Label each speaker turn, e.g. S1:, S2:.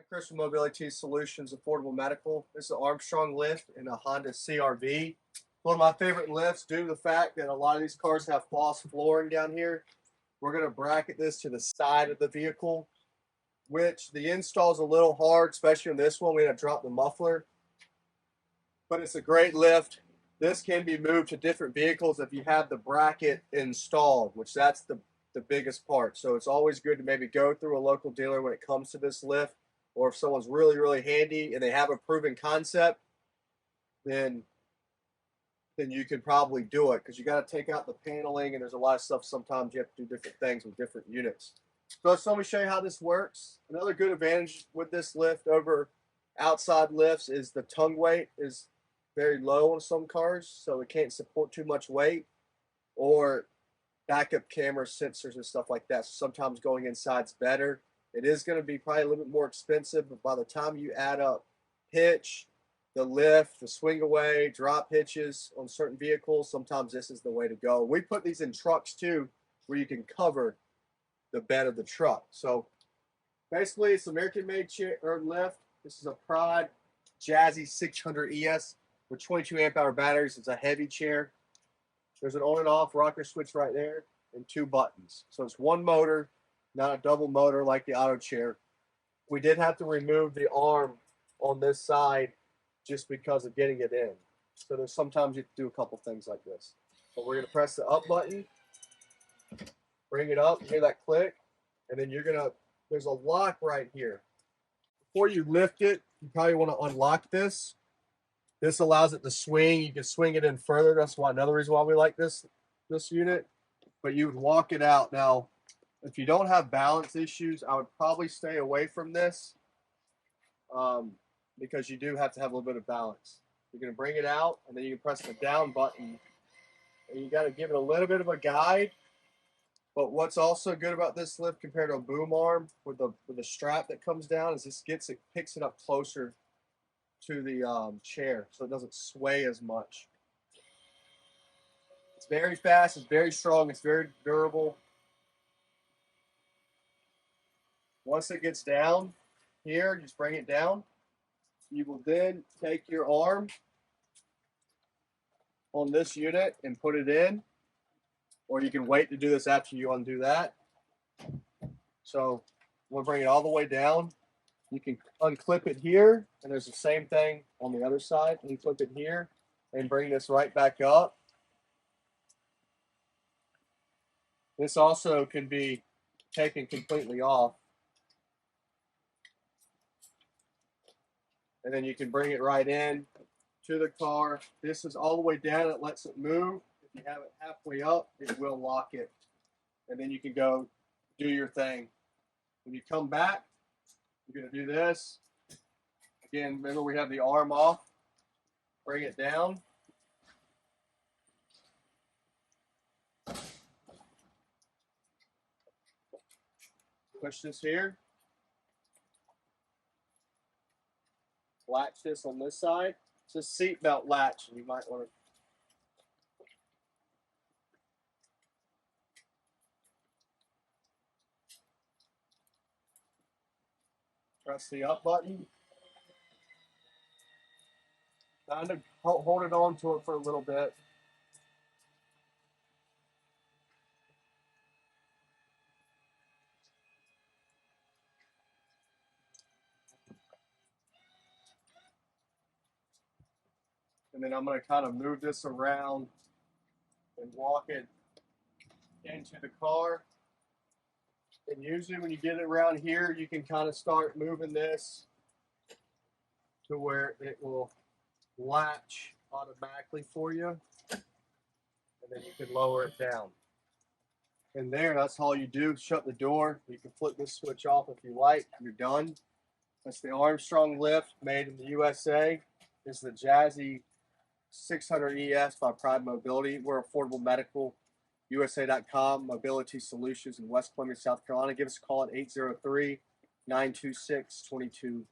S1: Christian Mobility Solutions Affordable Medical. This is an Armstrong Lift in a Honda CRV. One of my favorite lifts due to the fact that a lot of these cars have false flooring down here. We're going to bracket this to the side of the vehicle, which the install is a little hard, especially on this one. We had to drop the muffler, but it's a great lift. This can be moved to different vehicles if you have the bracket installed, which that's the biggest part. So it's always good to maybe go through a local dealer when it comes to this lift, or if someone's really handy and they have a proven concept, then you can probably do it, because you got to take out the paneling and there's a lot of stuff. Sometimes you have to do different things with different units. So let me show you how this works. Another good advantage with this lift over outside lifts is the tongue weight is very low on some cars, so it can't support too much weight, or backup camera sensors and stuff like that. So sometimes going inside's better. It is going to be probably a little bit more expensive, but by the time you add up hitch, the lift, the swing away, drop hitches on certain vehicles, sometimes this is the way to go. We put these in trucks too, where you can cover the bed of the truck. So basically it's American made chair or lift. This is a Pride Jazzy 600 ES with 22 amp hour batteries. It's a heavy chair. There's an on and off rocker switch right there and 2 buttons. So it's one motor, not a double motor like the auto chair. We did have to remove the arm on this side just because of getting it in. So there's sometimes you have to do a couple things like this. But we're going to press the up button, bring it up, hear that click, and then there's a lock right here. Before you lift it, you probably want to unlock this. This allows it to swing. You can swing it in further. That's another reason why we like this unit. But you would walk it out. Now, if you don't have balance issues, I would probably stay away from this, because you do have to have a little bit of balance. You're going to bring it out, and then you can press the down button, and you got to give it a little bit of a guide. But what's also good about this lift compared to a boom arm with the strap that comes down is this picks it up closer to the chair, so it doesn't sway as much. It's very fast, it's very strong, it's very durable. Once it gets down here, just bring it down. You will then take your arm on this unit and put it in, or you can wait to do this after you undo that. So we'll bring it all the way down. You can unclip it here, and there's the same thing on the other side. Unclip it here and bring this right back up. This also can be taken completely off. And then you can bring it right in to the car. This is all the way down. It lets it move. If you have it halfway up, it will lock it. And then you can go do your thing. When you come back, you're going to do this. Again, remember we have the arm off. Bring it down. Push this here. Latch this on this side. It's a seat belt latch, and you might want to press the up button. Kind of hold it on to it for a little bit. And then I'm going to kind of move this around and walk it into the car. And usually when you get it around here, you can kind of start moving this to where it will latch automatically for you. And then you can lower it down. And there, that's all you do. Shut the door. You can flip this switch off if you like. You're done. That's the Armstrong Lift, made in the USA. This is the Jazzy 600 ES by Pride Mobility. We're Affordable Medical, USA.com, Mobility Solutions in West Columbia, South Carolina. Give us a call at 803-926-2224.